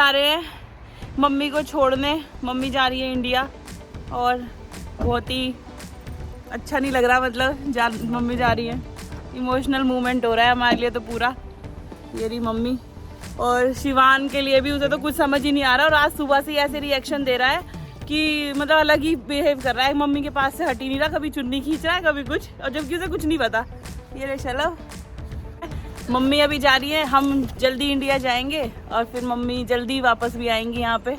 जा रहे हैं मम्मी को छोड़ने। मम्मी जा रही है इंडिया और बहुत ही अच्छा नहीं लग रहा, मतलब मम्मी जा रही है। इमोशनल मोमेंट हो रहा है हमारे लिए तो पूरा। ये रही मम्मी, और शिवान के लिए भी उसे तो कुछ समझ ही नहीं आ रहा, और आज सुबह से ऐसे रिएक्शन दे रहा है कि मतलब अलग ही बिहेव कर रहा है, मम्मी के पास से हट ही नहीं रहा, कभी चुन्नी खींच रहा है कभी कुछ, और जबकि उसे कुछ नहीं पता। ये रे चलो, मम्मी अभी जा रही है, हम जल्दी इंडिया जाएंगे और फिर मम्मी जल्दी वापस भी आएंगी यहाँ पे,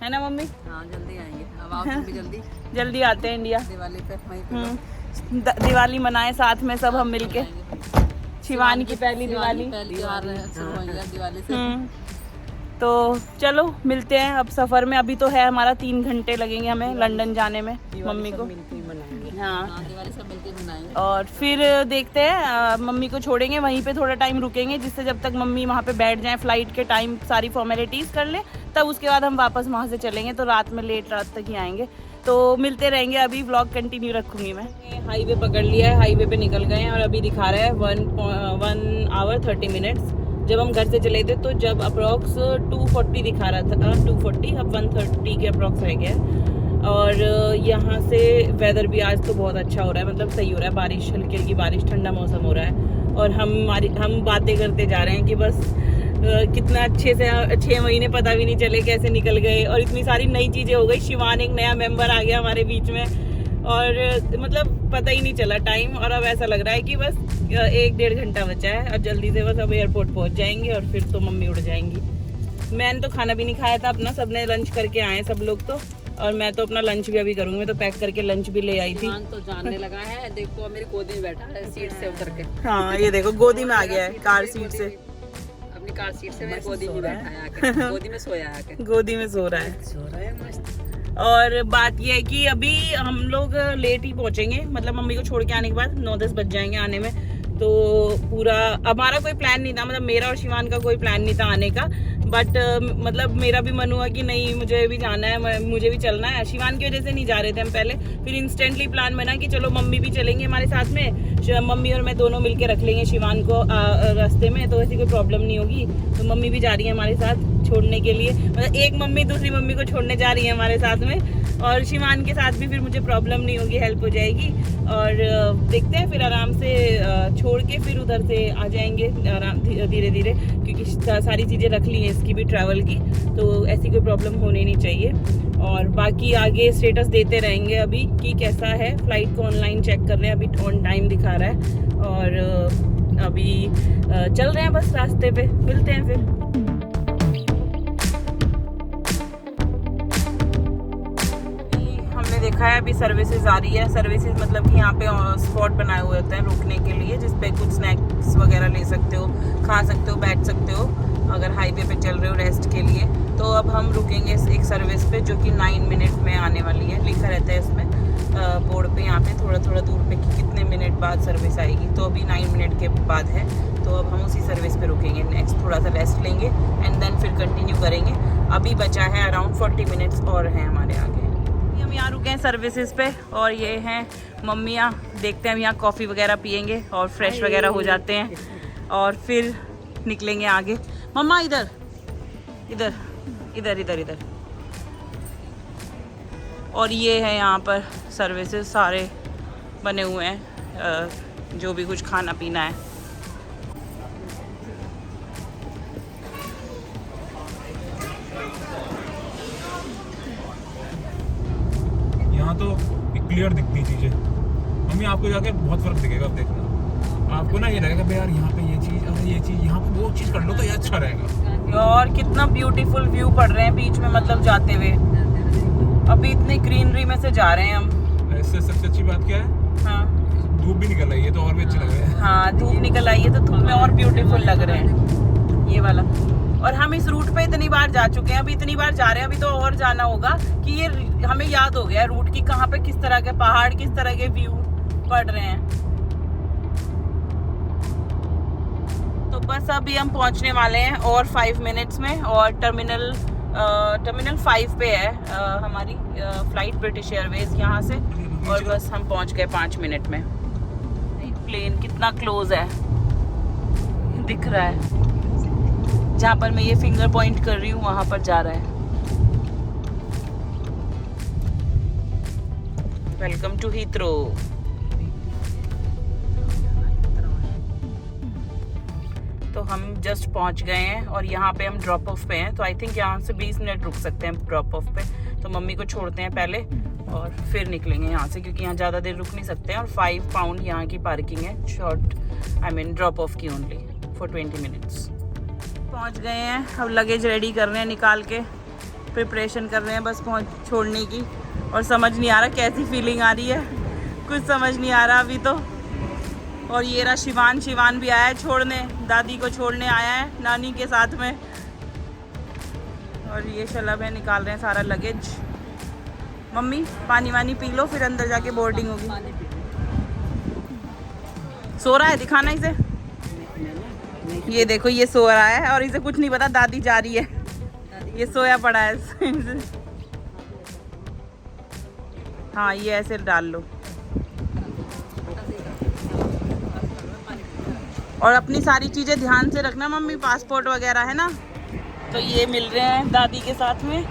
है ना मम्मी? हाँ जल्दी आएंगे, अब आप भी जल्दी जल्दी आते हैं इंडिया। दिवाली पे वहीं पे दिवाली मनाए साथ में सब हम मिलके। शिवानी की पहली दिवाली त्योहार शुरू होंगे दिवाली से। तो चलो मिलते हैं अब सफ़र में। अभी तो है हमारा 3 घंटे लगेंगे हमें लंदन जाने में मम्मी को। हाँ दिवाली सब मिलके मनाएंगे। और फिर देखते हैं, मम्मी को छोड़ेंगे वहीं पे, थोड़ा टाइम रुकेंगे जिससे जब तक मम्मी वहाँ पे बैठ जाए फ्लाइट के टाइम, सारी फॉर्मेलिटीज़ कर ले, तब उसके बाद हम वापस वहाँ से चलेंगे। तो रात में लेट रात तक ही आएंगे। तो मिलते रहेंगे, अभी व्लॉग कंटिन्यू रखूँगी मैं। हाईवे पकड़ लिया है, हाईवे पे निकल गए हैं और अभी दिखा रहा है 1 आवर 30 मिनट्स। जब हम घर से चले थे तो जब अप्रॉक्स 240 दिखा रहा था, 240, अब 130 के अप्रॉक्स रह गया। और यहाँ से वेदर भी आज तो बहुत अच्छा हो रहा है, मतलब सही हो रहा है, बारिश हल्की हल्की बारिश, ठंडा मौसम हो रहा है। और हम बातें करते जा रहे हैं कि बस कितना अच्छे से 6 महीने पता भी नहीं चले कैसे निकल गए, और इतनी सारी नई चीज़ें हो गई। शिवान एक नया मेंबर आ गया हमारे बीच में, और मतलब पता ही नहीं चला टाइम। और अब ऐसा लग रहा है कि बस 1-1.5 घंटा बचा है और जल्दी से बस अब एयरपोर्ट पहुंच जाएंगे और फिर तो मम्मी उड़ जाएंगी। मैंने तो खाना भी नहीं खाया था अपना, सबने लंच करके आए सब लोग तो, और मैं तो अपना लंच भी अभी करूँगी। मैं तो पैक करके लंच भी ले आई थी। तो जानने लगा है, देखो मेरी गोदी में बैठा है सीट से उतर के। हाँ ये देखो गोदी में आ गया है, कार सीट से, अपनी कार सीट से मेरी गोदी में बैठा है आके, गोदी में सोया है आके, गोदी में सो रहा है। सो रहा है मस्त। और बात यह है कि अभी हम लोग लेट ही पहुंचेंगे, मतलब मम्मी को छोड़ के आने के बाद 9-10 बज जाएंगे आने में। तो पूरा हमारा कोई प्लान नहीं था, मतलब मेरा और शिवान का कोई प्लान नहीं था आने का, बट मतलब मेरा भी मन हुआ कि नहीं मुझे भी जाना है, मुझे भी चलना है। शिवान की वजह से नहीं जा रहे थे हम पहले, फिर इंस्टेंटली प्लान बना कि चलो मम्मी भी चलेंगे हमारे साथ में, मम्मी और मैं दोनों मिलके रख लेंगे शिवान को रास्ते में, तो ऐसी कोई प्रॉब्लम नहीं होगी। तो मम्मी भी जा रही है हमारे साथ छोड़ने के लिए, मतलब एक मम्मी दूसरी मम्मी को छोड़ने जा रही है हमारे साथ में, और शिवान के साथ भी फिर मुझे प्रॉब्लम नहीं होगी, हेल्प हो जाएगी। और देखते हैं फिर आराम से छोड़ के फिर उधर से आ जाएंगे आराम धीरे धीरे, क्योंकि सारी चीज़ें रख ली हैं इसकी भी, ट्रैवल की, तो ऐसी कोई प्रॉब्लम होनी नहीं चाहिए। और बाकी आगे स्टेटस देते रहेंगे अभी कि कैसा है। फ्लाइट को ऑनलाइन चेक कर रहे हैं, अभी ऑन टाइम दिखा रहा है, और अभी चल रहे हैं बस रास्ते पे, मिलते हैं फिर। देखा है अभी सर्विसेज आ रही है। सर्विसेज मतलब कि यहाँ पे स्पॉट बनाए हुए होते हैं रुकने के लिए, जिसपे कुछ स्नैक्स वगैरह ले सकते हो, खा सकते हो, बैठ सकते हो अगर हाईवे पे चल रहे हो रेस्ट के लिए। तो अब हम रुकेंगे एक सर्विस पे जो कि 9 मिनट में आने वाली है, लिखा रहता है इसमें बोर्ड पे यहाँ पे थोड़ा थोड़ा दूर पे कि कितने मिनट बाद सर्विस आएगी। तो अभी 9 मिनट के बाद है, तो अब हम उसी सर्विस पे रुकेंगे। नेक्स्ट थोड़ा सा रेस्ट लेंगे एंड देन फिर कंटिन्यू करेंगे। अभी बचा है अराउंड 40 मिनट्स और हैं हमारे आगे। हम यहाँ रुके हैं सर्विसेज पे, और ये हैं मम्मियाँ। देखते हैं हम यहाँ कॉफ़ी वगैरह पियेंगे और फ्रेश वगैरह हो जाते हैं, और फिर निकलेंगे आगे। मम्मा इधर इधर इधर इधर इधर। और ये है यहाँ पर सर्विसेज सारे बने हुए हैं, जो भी कुछ खाना पीना है। यहाँ तो क्लियर दिखती चीजें मम्मी, आपको जाके बहुत फर्क दिखेगा। अब देखना आपको ना ये लगेगा भाई यार यहाँ पे ये चीज, अगर ये चीज यहाँ पे वो चीज कर लो तो ये अच्छा रहेगा। और कितना ब्यूटीफुल व्यू पड़ रहे हैं बीच में, मतलब जाते हुए। अभी इतनी ग्रीनरी में से जा रहे हैं हम। इससे सबसे अच्छी बात क्या है, हाँ धूप भी निकल आई है तो और भी अच्छे लग रहे हैं। हाँ धूप निकल आई है तो धूप में और ब्यूटीफुल लग रहे हैं ये वाला। और हम इस रूट पे इतनी बार जा चुके हैं, अभी इतनी बार जा रहे हैं, अभी तो और जाना होगा कि ये हमें याद हो गया रूट की, कहाँ पे किस तरह के पहाड़, किस तरह के व्यू पड़ रहे हैं। तो बस अभी हम पहुंचने वाले हैं और 5 मिनट्स में, और टर्मिनल 5 पे है हमारी फ्लाइट ब्रिटिश एयरवेज यहाँ से, और बस हम पहुंच गए 5 मिनट में। प्लेन कितना क्लोज है दिख रहा है। जहाँ पर मैं ये फिंगर पॉइंट कर रही हूँ वहाँ पर जा रहा है। Welcome to Heathrow. तो हम जस्ट पहुंच गए हैं और यहाँ पे हम ड्रॉप ऑफ पे हैं, तो आई थिंक यहाँ से 20 मिनट रुक सकते हैं ड्रॉप ऑफ पे। तो मम्मी को छोड़ते हैं पहले और फिर निकलेंगे यहाँ से, क्योंकि यहाँ ज़्यादा देर रुक नहीं सकते हैं। और 5 पाउंड यहाँ की पार्किंग है, short I mean drop of की ओनली फॉर 20 मिनट्स। पहुँच गए हैं, अब लगेज रेडी कर रहे हैं, निकाल के प्रिपरेशन कर रहे हैं बस छोड़ने की। और समझ नहीं आ रहा कैसी फीलिंग आ रही है, कुछ समझ नहीं आ रहा अभी तो। और ये रहा शिवान भी आया है छोड़ने, दादी को छोड़ने आया है नानी के साथ में। और ये शलभ है, निकाल रहे हैं सारा लगेज। मम्मी पानी वानी पी लो, फिर अंदर जाके बोर्डिंग होगी। सो रहा है, दिखाना इसे। ये देखो ये सो रहा है और इसे कुछ नहीं पता दादी जा रही है, ये सोया पड़ा है। हाँ ये ऐसे डाल लो। और अपनी सारी चीज़ें ध्यान से रखना मम्मी, पासपोर्ट वगैरह है ना। तो ये मिल रहे हैं दादी के साथ में।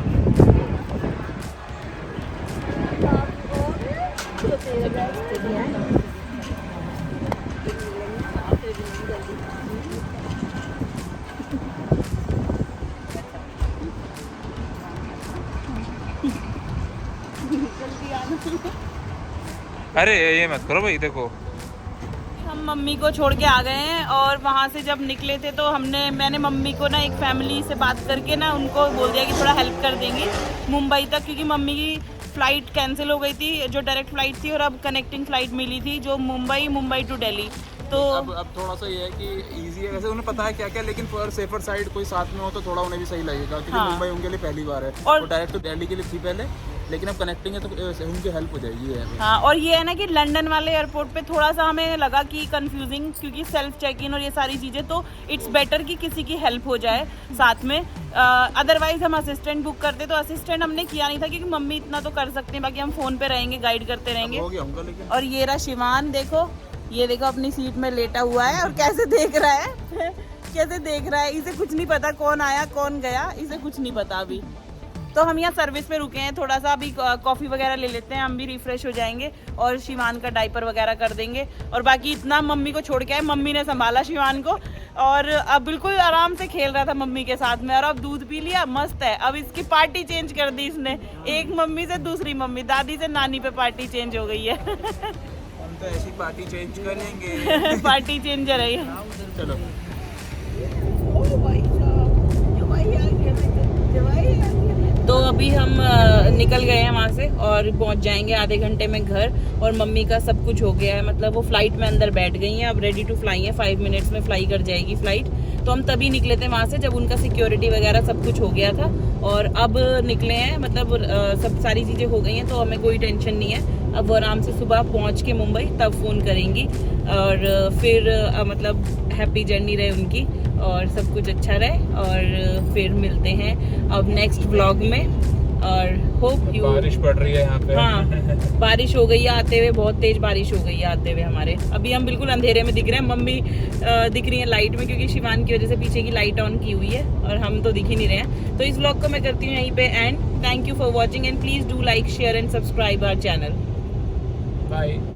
अरे ये मत करो भाई, देखो हम मम्मी को छोड़ के आ गए हैं और वहाँ से जब निकले थे तो मैंने मम्मी को ना एक फैमिली से बात करके ना उनको बोल दिया कि थोड़ा हेल्प कर देंगे मुंबई तक, क्योंकि मम्मी की फ़्लाइट कैंसिल हो गई थी जो डायरेक्ट फ़्लाइट थी, और अब कनेक्टिंग फ़्लाइट मिली थी जो मुंबई टू दिल्ली। तो अब थोड़ा सा ये है कि इजी है, वैसे उन्हें पता है क्या क्या, लेकिन फॉर सेफर साइड कोई साथ में हो तो थोड़ा उन्हें भी सही लगेगा, क्योंकि हाँ। मुंबई उनके लिए पहली बार है और वो डायरेक्ट तो दिल्ली के लिए थी पहले, लेकिन अब कनेक्टिंग है तो उनकी हेल्प हो जाएगी। है हाँ, और ये है ना कि लंदन वाले एयरपोर्ट पे थोड़ा सा हमें लगा कि कंफ्यूजिंग, क्योंकि सेल्फ चेक इन और ये सारी चीज़ें, तो इट्स बेटर कि किसी की हेल्प हो जाए साथ में। अदरवाइज हम असिस्टेंट बुक करते, तो असिस्टेंट हमने किया नहीं था क्योंकि मम्मी इतना तो कर सकते हैं, बाकी हम फ़ोन पे रहेंगे, गाइड करते रहेंगे। हो गया होगा लेकिन। और ये रहा शिवान, देखो ये देखो अपनी सीट में लेटा हुआ है और कैसे देख रहा है कैसे देख रहा है। इसे कुछ नहीं पता कौन आया कौन गया, इसे कुछ नहीं पता अभी। तो हम यहाँ सर्विस पे रुके हैं, थोड़ा सा अभी कॉफ़ी वगैरह ले लेते हैं, हम भी रिफ्रेश हो जाएंगे और शिवान का डाइपर वगैरह कर देंगे। और बाकी इतना मम्मी को छोड़ के आए, मम्मी ने संभाला शिवान को और अब बिल्कुल आराम से खेल रहा था मम्मी के साथ में। और अब दूध पी लिया, मस्त है। अब इसकी पार्टी चेंज कर दी इसने, एक मम्मी से दूसरी मम्मी, दादी से नानी पे पार्टी चेंज हो गई है। हम तो ऐसी पार्टी चेंज करेंगे। पार्टी चेंजर है ये। चलो तो अभी हम निकल गए हैं वहाँ से और पहुँच जाएंगे आधे घंटे में घर। और मम्मी का सब कुछ हो गया है, मतलब वो फ्लाइट में अंदर बैठ गई हैं, अब रेडी टू फ्लाई है, 5 मिनट्स में फ्लाई कर जाएगी फ्लाइट। तो हम तभी निकले थे वहाँ से जब उनका सिक्योरिटी वगैरह सब कुछ हो गया था, और अब निकले हैं, मतलब सब सारी चीज़ें हो गई हैं, तो हमें कोई टेंशन नहीं है। अब वो आराम से सुबह पहुँच के मुंबई तब फ़ोन करेंगी और फिर मतलब हैप्पी जर्नी रहे उनकी और सब कुछ अच्छा रहे। और फिर मिलते हैं अब नेक्स्ट व्लॉग में। और होप यू। बारिश पड़ रही है यहाँ पे। हाँ बारिश हो गई है आते हुए, बहुत तेज बारिश हो गई है आते हुए हमारे। अभी हम बिल्कुल अंधेरे में दिख रहे हैं, मम्मी दिख रही है लाइट में, क्योंकि शिवान की वजह से पीछे की लाइट ऑन की हुई है और हम तो दिख ही नहीं रहे हैं। तो इस व्लॉग को मैं करती हूँ यहीं पे and. Thank you for watching and please do like share and subscribe our channel. Bye.